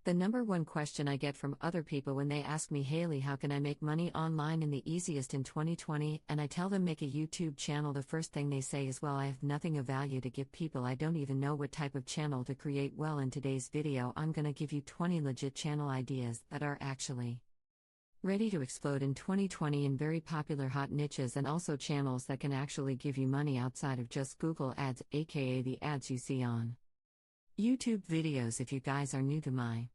The number one question I get from other people when they ask me, Haley, how can I make money online in the easiest in 2020? And I tell them make a YouTube channel. The first thing they say is, well, I have nothing of value to give people. I don't even know what type of channel to create. Well, in today's video, I'm gonna give you 20 legit channel ideas that are actually ready to explode in 2020 in very popular hot niches, and also channels that can actually give you money outside of just Google ads, aka the ads you see on YouTube videos. If you guys are new to my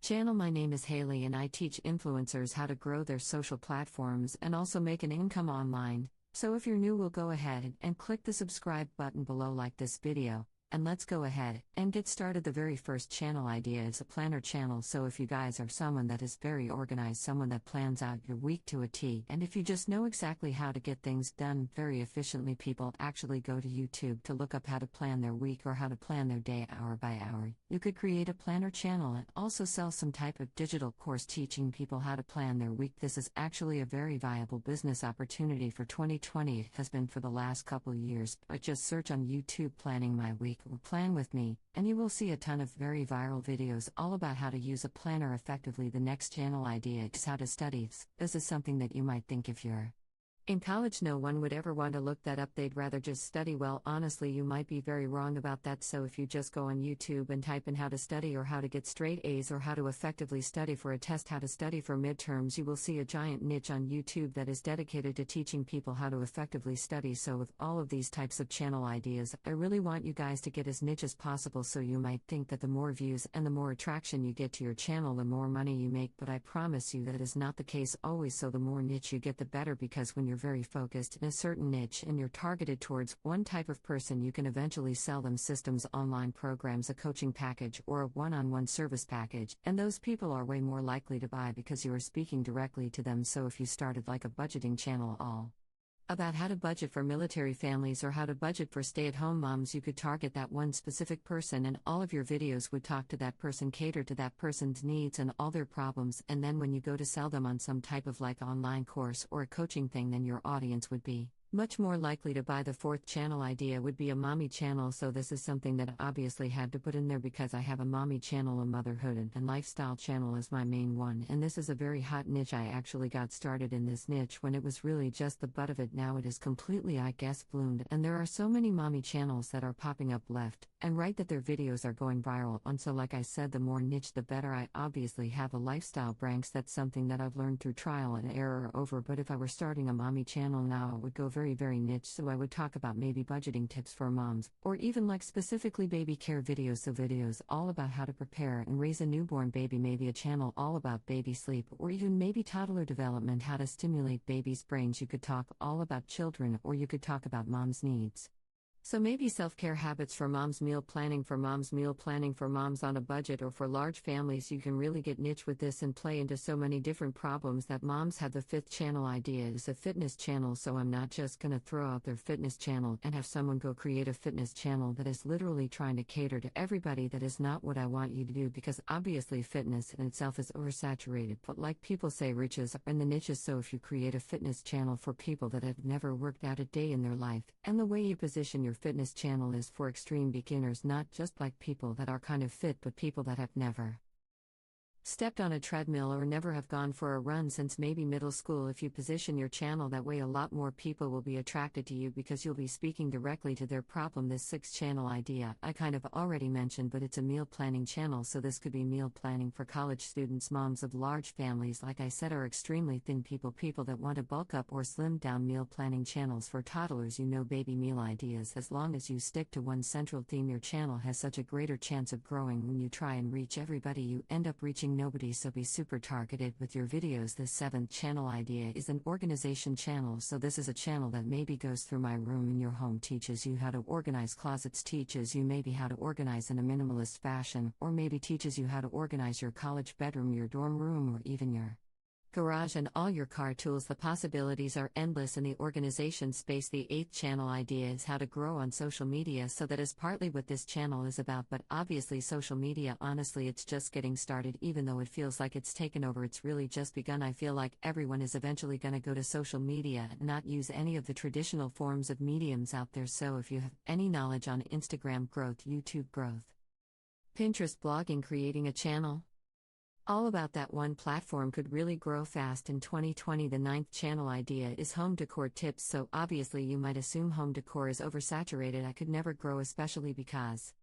channel, my name is Haley and I teach influencers how to grow their social platforms and also make an income online. So if you're new, we'll go ahead and click the subscribe button below, like this video, and let's go ahead and get started. The very first channel idea is a planner channel. So if you guys are someone that is very organized, someone that plans out your week to a T, and if you just know exactly how to get things done very efficiently, people actually go to YouTube to look up how to plan their week or how to plan their day hour by hour. You could create a planner channel and also sell some type of digital course teaching people how to plan their week. This is actually a very viable business opportunity for 2020. It has been for the last couple years, but just search on YouTube planning my week or plan with me, and you will see a ton of very viral videos all about how to use a planner effectively. The next channel idea is how to study. This is something that you might think if you're in college, no one would ever want to look that up. They'd rather just study. Well, honestly, you might be very wrong about that. So if you just go on YouTube and type in how to study or how to get straight A's or how to effectively study for a test, how to study for midterms, you will see a giant niche on YouTube that is dedicated to teaching people how to effectively study. So with all of these types of channel ideas, I really want you guys to get as niche as possible. So you might think that the more views and the more attraction you get to your channel, the more money you make, but I promise you that is not the case always. So the more niche you get, the better, because when you're very focused in a certain niche and you're targeted towards one type of person, you can eventually sell them systems, online programs, a coaching package, or a one-on-one service package, and those people are way more likely to buy because you are speaking directly to them. So if you started like a budgeting channel all about how to budget for military families or how to budget for stay-at-home moms, you could target that one specific person, and all of your videos would talk to that person, cater to that person's needs and all their problems. And then when you go to sell them on some type of like online course or a coaching thing, then your audience would be much more likely to buy. The fourth channel idea would be a mommy channel. So this is something that I obviously had to put in there because I have a mommy channel, a motherhood and lifestyle channel is my main one, and this is a very hot niche. I actually got started in this niche when it was really just the butt of it. Now it is completely, I guess, bloomed, and there are so many mommy channels that are popping up left and right that their videos are going viral. And so like I said, the more niche the better. I obviously have a lifestyle branch. That's something that I've learned through trial and error over, but if I were starting a mommy channel now, it would go very niche. So I would talk about maybe budgeting tips for moms, or even like specifically baby care videos. So videos all about how to prepare and raise a newborn baby, maybe a channel all about baby sleep, or even maybe toddler development, how to stimulate babies' brains. You could talk all about children, or you could talk about moms' needs. So maybe self-care habits for moms, meal planning for moms on a budget, or for large families. You can really get niche with this and play into so many different problems that moms have. The fifth channel idea is a fitness channel. So I'm not just gonna throw out their fitness channel and have someone go create a fitness channel that is literally trying to cater to everybody. That is not what I want you to do, because obviously fitness in itself is oversaturated, but like people say, riches are in the niches. So if you create a fitness channel for people that have never worked out a day in their life, and the way you position your fitness channel is for extreme beginners, not just like people that are kind of fit, but people that have never stepped on a treadmill or never have gone for a run since maybe middle school. If you position your channel that way, a lot more people will be attracted to you because you'll be speaking directly to their problem. This sixth channel idea I kind of already mentioned, but it's a meal planning channel. So this could be meal planning for college students, moms of large families, like I said, are extremely thin people that want to bulk up or slim down. Meal planning channels for toddlers, baby meal ideas. As long as you stick to one central theme, your channel has such a greater chance of growing. When you try and reach everybody, you end up reaching nobody. So be super targeted with your videos. The seventh channel idea is an organization channel. So this is a channel that maybe goes through my room in your home, teaches you how to organize closets, teaches you maybe how to organize in a minimalist fashion, or maybe teaches you how to organize your college bedroom, your dorm room, or even your garage and all your car tools. The possibilities are endless in the organization space. The eighth channel idea is how to grow on social media. So that is partly what this channel is about, but obviously social media, honestly, it's just getting started. Even though it feels like it's taken over, it's really just begun. I feel like everyone is eventually going to go to social media and not use any of the traditional forms of mediums out there. So if you have any knowledge on Instagram growth, YouTube growth, Pinterest blogging creating a channel. All about that one platform could really grow fast in 2020. The ninth channel idea is home decor tips. So obviously you might assume home decor is oversaturated. I could never grow, especially because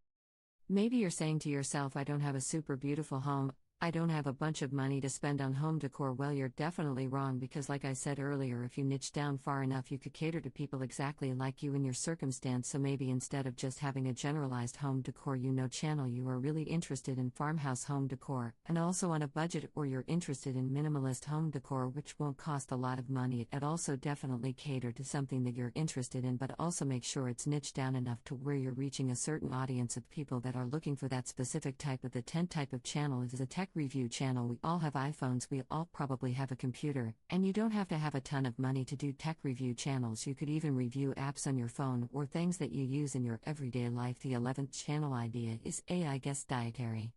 maybe you're saying to yourself, I don't have a super beautiful home, I don't have a bunch of money to spend on home decor. Well, you're definitely wrong, because like I said earlier, if you niche down far enough, you could cater to people exactly like you in your circumstance. So maybe instead of just having a generalized home decor channel, you are really interested in farmhouse home decor, and also on a budget, or you're interested in minimalist home decor, which won't cost a lot of money. It also definitely cater to something that you're interested in, but also make sure it's niched down enough to where you're reaching a certain audience of people that are looking for that specific type of. The 10th type of channel is a tech review channel. We all have iPhones, we all probably have a computer, and you don't have to have a ton of money to do tech review channels. You could even review apps on your phone or things that you use in your everyday life. The 11th channel idea is AI guest dietary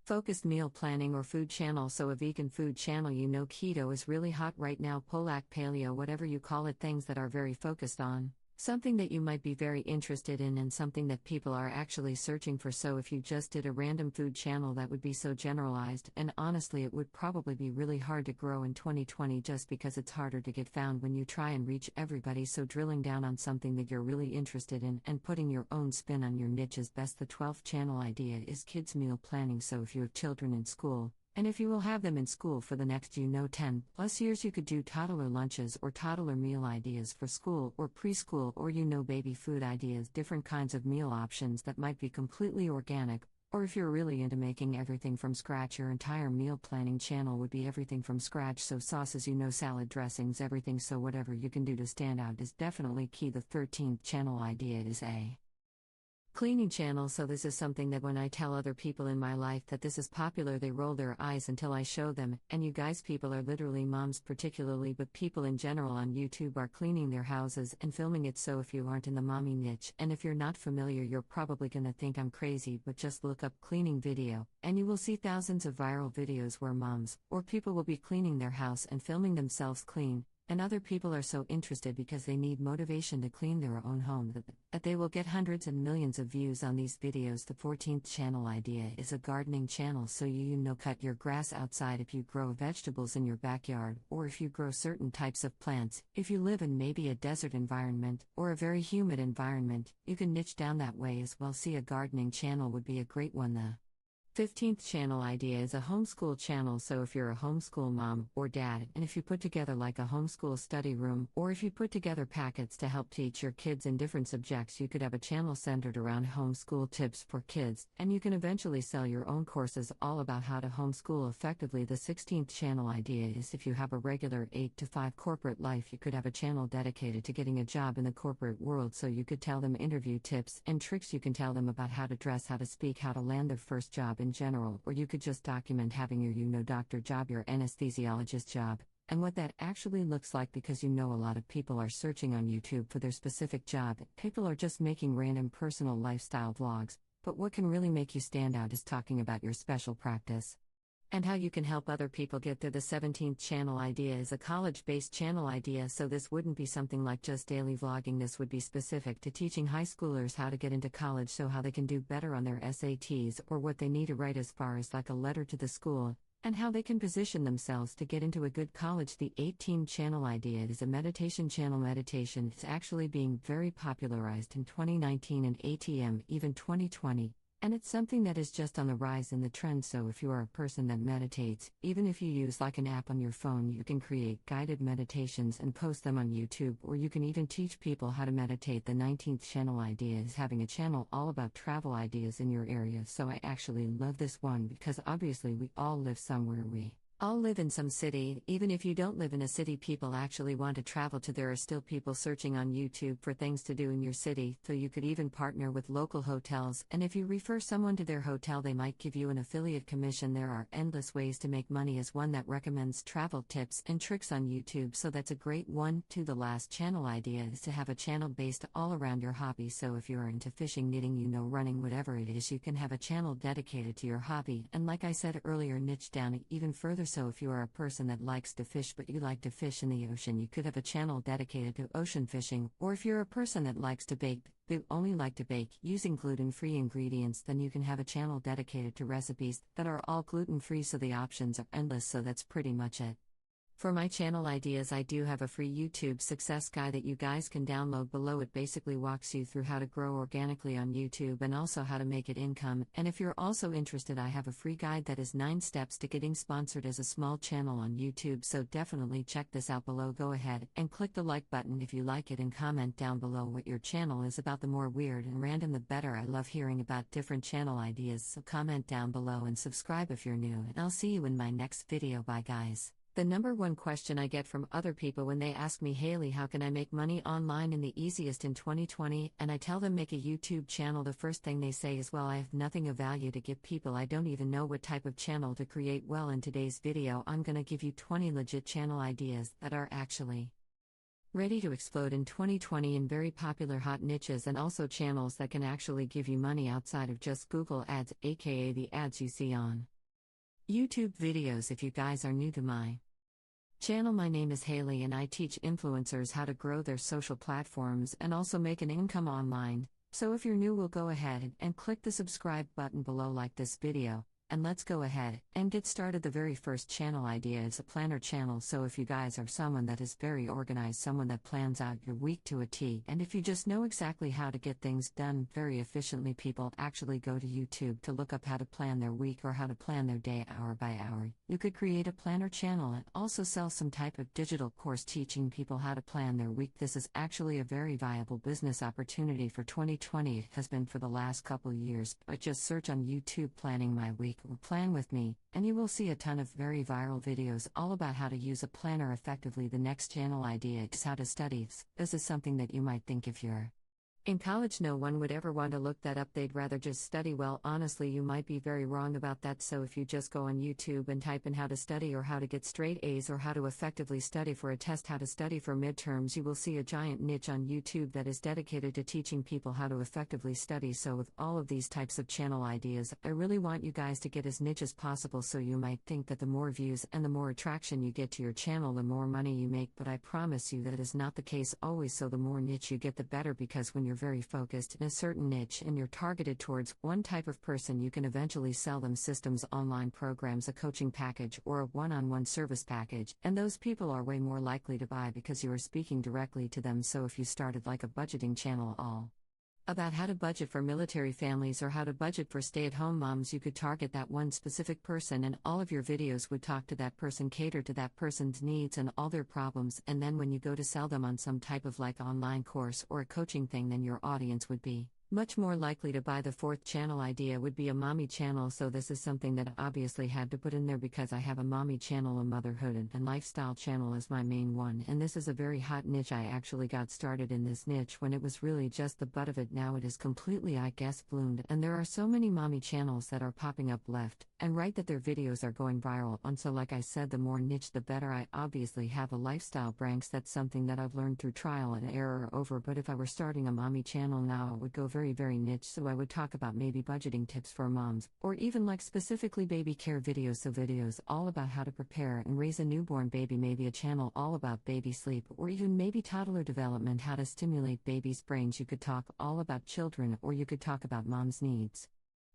focused meal planning or food channel. So a vegan food channel. Keto is really hot right now, Polak, paleo, whatever you call it, things that are very focused on something that you might be very interested in and something that people are actually searching for. So if you just did a random food channel, that would be so generalized, and honestly it would probably be really hard to grow in 2020 just because it's harder to get found when you try and reach everybody. So drilling down on something that you're really interested in and putting your own spin on your niche is best. The 12th channel idea is kids meal planning. So if you have children in school, and if you will have them in school for the next 10 plus years, you could do toddler lunches or toddler meal ideas for school or preschool, or baby food ideas, different kinds of meal options that might be completely organic. Or if you're really into making everything from scratch, your entire meal planning channel would be everything from scratch. So sauces, salad dressings, everything. So whatever you can do to stand out is definitely key. The 13th channel idea is a cleaning channel. So this is something that when I tell other people in my life that this is popular, they roll their eyes until I show them. And you guys, people are literally, moms particularly, but people in general on YouTube are cleaning their houses and filming it. So if you aren't in the mommy niche, and if you're not familiar, you're probably gonna think I'm crazy, but just look up cleaning video, and you will see thousands of viral videos where moms or people will be cleaning their house and filming themselves clean. And other people are so interested because they need motivation to clean their own home that they will get hundreds and millions of views on these videos. The 14th channel idea is a gardening channel. So cut your grass outside if you grow vegetables in your backyard, or if you grow certain types of plants. If you live in maybe a desert environment or a very humid environment, you can niche down that way as well. See, a gardening channel would be a great one. The 15th channel idea is a homeschool channel. So if you're a homeschool mom or dad, and if you put together like a homeschool study room, or if you put together packets to help teach your kids in different subjects, you could have a channel centered around homeschool tips for kids, and you can eventually sell your own courses all about how to homeschool effectively. The 16th channel idea is if you have a regular 8 to 5 corporate life, you could have a channel dedicated to getting a job in the corporate world. So you could tell them interview tips and tricks, you can tell them about how to dress, how to speak, how to land their first job in general, or you could just document having your doctor job, your anesthesiologist job, and what that actually looks like, because a lot of people are searching on YouTube for their specific job. People are just making random personal lifestyle vlogs, but what can really make you stand out is talking about your special practice and how you can help other people get there. The 17th channel idea is a college-based channel idea. So this wouldn't be something like just daily vlogging. This would be specific to teaching high schoolers how to get into college, so how they can do better on their SATs, or what they need to write as far as like a letter to the school, and how they can position themselves to get into a good college. The 18th channel idea is a meditation channel. Meditation is actually being very popularized in 2019 and ATM, even 2020. And it's something that is just on the rise in the trend. So if you are a person that meditates, even if you use like an app on your phone, you can create guided meditations and post them on YouTube, or you can even teach people how to meditate. The 19th channel idea is having a channel all about travel ideas in your area. So I actually love this one, because obviously we all live somewhere, we all live in some city. Even if you don't live in a city, people actually want to travel to. There are still people searching on YouTube for things to do in your city, so you could even partner with local hotels, and if you refer someone to their hotel, they might give you an affiliate commission. There are endless ways to make money as one that recommends travel tips and tricks on YouTube, so that's a great one. To the last channel idea is to have a channel based all around your hobby. So if you're into fishing, knitting, running, whatever it is, you can have a channel dedicated to your hobby, and like I said earlier, niche down even further. So if you are a person that likes to fish but you like to fish in the ocean, you could have a channel dedicated to ocean fishing. Or if you're a person that likes to bake, but only like to bake using gluten-free ingredients, then you can have a channel dedicated to recipes that are all gluten-free, so the options are endless, so that's pretty much it. For my channel ideas, I do have a free YouTube success guide that you guys can download below. It basically walks you through how to grow organically on YouTube and also how to make it income. And if you're also interested, I have a free guide that is 9 steps to getting sponsored as a small channel on YouTube, so definitely check this out below. Go ahead and click the like button if you like it, and comment down below what your channel is about. The more weird and random the better. I love hearing about different channel ideas, so comment down below and subscribe if you're new, and I'll see you in my next video. Bye guys. The number one question I get from other people when they ask me, Haley, how can I make money online in the easiest in 2020? And I tell them make a YouTube channel, the first thing they say is, well, I have nothing of value to give people. I don't even know what type of channel to create. Well, in today's video, I'm gonna give you 20 legit channel ideas that are actually ready to explode in 2020 in very popular hot niches, and also channels that can actually give you money outside of just Google ads, aka the ads you see on YouTube videos. If you guys are new to my channel, my name is Haley and I teach influencers how to grow their social platforms and also make an income online. So if you're new, we'll go ahead and click the subscribe button below, like this video, and let's go ahead and get started. The very first channel idea is a planner channel. So if you guys are someone that is very organized, someone that plans out your week to a T, and if you just know exactly how to get things done very efficiently, people actually go to YouTube to look up how to plan their week or how to plan their day hour by hour. You could create a planner channel and also sell some type of digital course teaching people how to plan their week. This is actually a very viable business opportunity for 2020. It has been for the last couple years, but just search on YouTube planning my week or plan with me, and you will see a ton of very viral videos all about how to use a planner effectively. The next channel idea is how to study. This is something that you might think if you're in college, no one would ever want to look that up. They'd rather just study. Well, honestly, you might be very wrong about that. So if you just go on YouTube and type in how to study or how to get straight A's or how to effectively study for a test, how to study for midterms, you will see a giant niche on YouTube that is dedicated to teaching people how to effectively study. So with all of these types of channel ideas, I really want you guys to get as niche as possible. So you might think that the more views and the more attraction you get to your channel, the more money you make, but I promise you that is not the case always. So the more niche you get, the better, because when you're very focused in a certain niche and you're targeted towards one type of person, you can eventually sell them systems, online programs, a coaching package, or a one-on-one service package, and those people are way more likely to buy because you are speaking directly to them. So if you started like a budgeting channel all about how to budget for military families or how to budget for stay-at-home moms, you could target that one specific person, and all of your videos would talk to that person, cater to that person's needs and all their problems. And then when you go to sell them on some type of like online course or a coaching thing, then your audience would be much more likely to buy. The fourth channel idea would be a mommy channel. So this is something that I obviously had to put in there because I have a mommy channel, a motherhood and lifestyle channel is my main one, and this is a very hot niche. I actually got started in this niche when it was really just the butt of it. Now it is completely, I guess, bloomed, and there are so many mommy channels that are popping up left and right that their videos are going viral on. So like I said, the more niche the better. I obviously have a lifestyle branch. That's something that I've learned through trial and error over, but if I were starting a mommy channel now, it would go very niche. So I would talk about maybe budgeting tips for moms, or even like specifically baby care videos. So videos all about how to prepare and raise a newborn baby, maybe a channel all about baby sleep, or even maybe toddler development, how to stimulate babies' brains. You could talk all about children, or you could talk about moms' needs.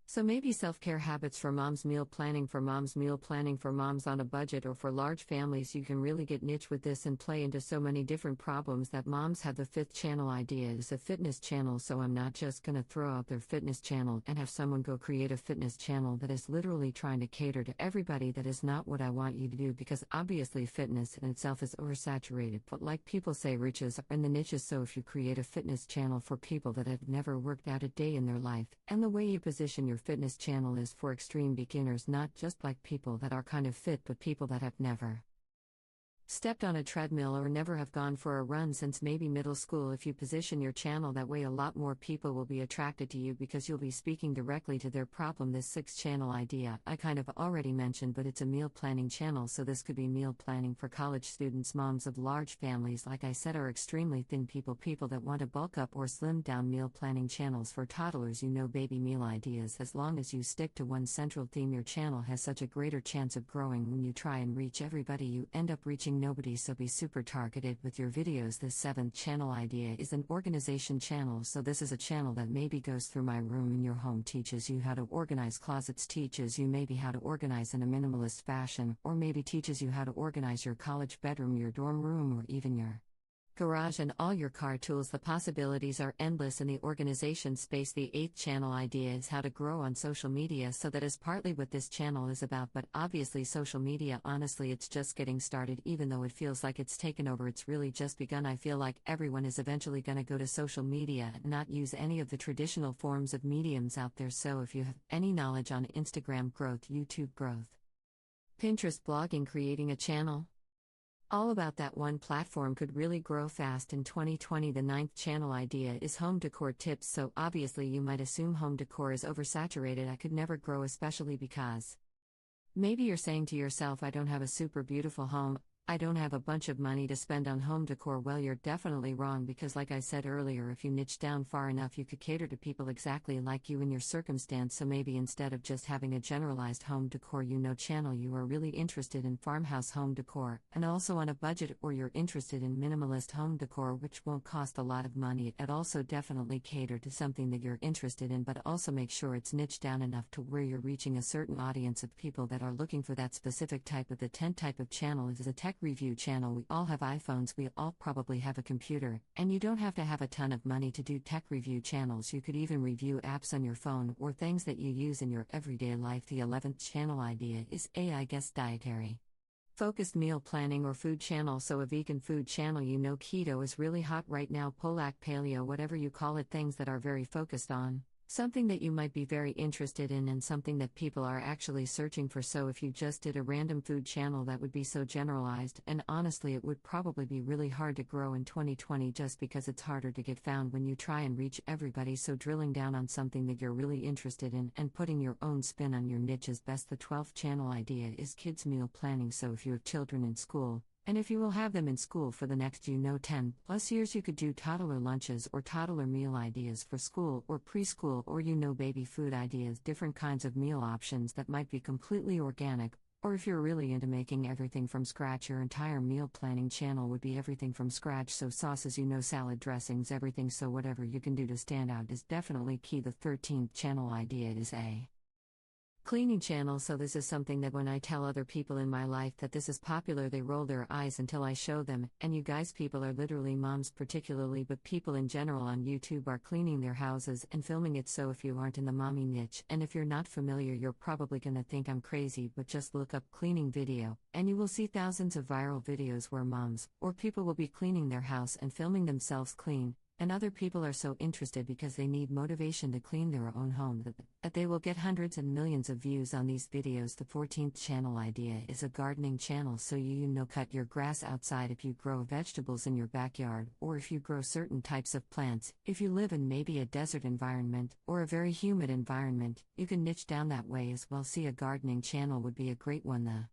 So maybe self-care habits for moms, meal planning for moms on a budget, or for large families. You can really get niche with this and play into so many different problems that moms have. The fifth channel idea is a fitness channel. So I'm not just going to throw out their fitness channel and have someone go create a fitness channel that is literally trying to cater to everybody. That is not what I want you to do, because obviously fitness in itself is oversaturated, but like people say, riches are in the niches. So if you create a fitness channel for people that have never worked out a day in their life, and the way you position your fitness channel is for extreme beginners, not just like people that are kind of fit, but people that have never stepped on a treadmill or never have gone for a run since maybe middle school. If you position your channel that way, a lot more people will be attracted to you because you'll be speaking directly to their problem. This sixth channel idea I kind of already mentioned, but it's a meal planning channel. So this could be meal planning for college students, moms of large families, like I said, are extremely thin people that want to bulk up or slim down. Meal planning channels for toddlers, baby meal ideas. As long as you stick to one central theme, your channel has such a greater chance of growing. When you try and reach everybody, you end up reaching nobody, so be super targeted with your videos. The seventh channel idea is an organization channel. So this is a channel that maybe goes through my room in your home, teaches you how to organize closets, teaches you maybe how to organize in a minimalist fashion, or maybe teaches you how to organize your college bedroom, your dorm room, or even your garage and all your car tools. The possibilities are endless in the organization space. The eighth channel idea is how to grow on social media, so that is partly what this channel is about. But obviously social media, honestly, it's just getting started. Even though it feels like it's taken over, it's really just begun. I feel like everyone is eventually going to go to social media and not use any of the traditional forms of mediums out there. So if you have any knowledge on Instagram growth, YouTube growth, Pinterest, blogging, creating a channel, all about that one platform could really grow fast in 2020. The ninth channel idea is home decor tips. So obviously you might assume home decor is oversaturated. I could never grow, especially because maybe you're saying to yourself, I don't have a super beautiful home, I don't have a bunch of money to spend on home decor. Well, you're definitely wrong, because like I said earlier, if you niche down far enough, you could cater to people exactly like you in your circumstance. So maybe instead of just having a generalized home decor channel, you are really interested in farmhouse home decor, and also on a budget, or you're interested in minimalist home decor, which won't cost a lot of money. It also definitely cater to something that you're interested in, but also make sure it's niche down enough to where you're reaching a certain audience of people that are looking for that specific type of. The 10th type of channel is a tech review channel. We all have iPhones, we all probably have a computer, and you don't have to have a ton of money to do tech review channels. You could even review apps on your phone or things that you use in your everyday life. The 11th channel idea is AI guest dietary focused meal planning or food channel. So a vegan food channel. Keto is really hot right now, Polak, paleo, whatever you call it, things that are very focused on something that you might be very interested in and something that people are actually searching for. So if you just did a random food channel, that would be so generalized, and honestly it would probably be really hard to grow in 2020, just because it's harder to get found when you try and reach everybody. So drilling down on something that you're really interested in and putting your own spin on your niche is best. The 12th channel idea is kids meal planning. So if you have children in school, and if you will have them in school for the next 10 plus years, you could do toddler lunches or toddler meal ideas for school or preschool, or baby food ideas, different kinds of meal options that might be completely organic. Or if you're really into making everything from scratch, your entire meal planning channel would be everything from scratch. So sauces, salad dressings, everything. So whatever you can do to stand out is definitely key. The 13th channel idea is a cleaning channel. So this is something that when I tell other people in my life that this is popular, they roll their eyes until I show them. And you guys, people are literally, moms particularly, but people in general on YouTube are cleaning their houses and filming it. So if you aren't in the mommy niche, and if you're not familiar, you're probably gonna think I'm crazy, but just look up cleaning video, and you will see thousands of viral videos where moms or people will be cleaning their house and filming themselves clean. And other people are so interested because they need motivation to clean their own home that they will get hundreds and millions of views on these videos. The 14th channel idea is a gardening channel. So cut your grass outside if you grow vegetables in your backyard, or if you grow certain types of plants. If you live in maybe a desert environment or a very humid environment, you can niche down that way as well. See, a gardening channel would be a great one. The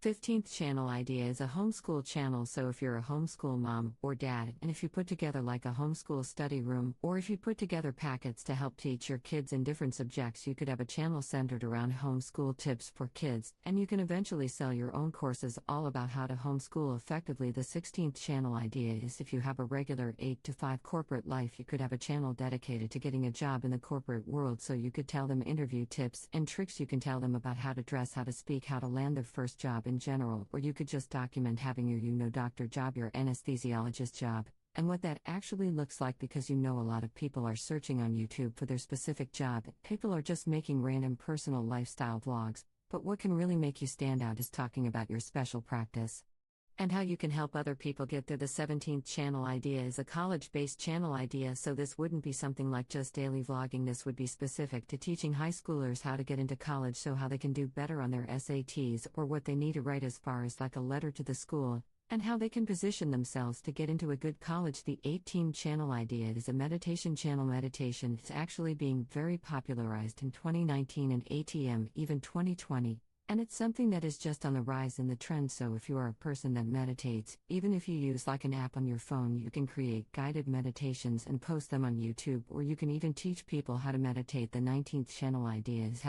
15th channel idea is a homeschool channel. So if you're a homeschool mom or dad, and if you put together like a homeschool study room, or if you put together packets to help teach your kids in different subjects, you could have a channel centered around homeschool tips for kids, and you can eventually sell your own courses all about how to homeschool effectively. The 16th channel idea is if you have a regular 8 to 5 corporate life, you could have a channel dedicated to getting a job in the corporate world. So you could tell them interview tips and tricks, you can tell them about how to dress, how to speak, how to land their first job in general, or you could just document having your doctor job, your anesthesiologist job, and what that actually looks like, because a lot of people are searching on YouTube for their specific job. People are just making random personal lifestyle vlogs, but what can really make you stand out is talking about your special practice and how you can help other people get there. The 17th channel idea is a college-based channel idea. So this wouldn't be something like just daily vlogging. This would be specific to teaching high schoolers how to get into college, so how they can do better on their SATs, or what they need to write as far as like a letter to the school, and how they can position themselves to get into a good college. The 18th channel idea is a meditation channel. Meditation is actually being very popularized in 2019 and ATM, even 2020. And it's something that is just on the rise in the trend. So if you are a person that meditates, even if you use like an app on your phone, you can create guided meditations and post them on YouTube, or you can even teach people how to meditate. The 19th channel idea is have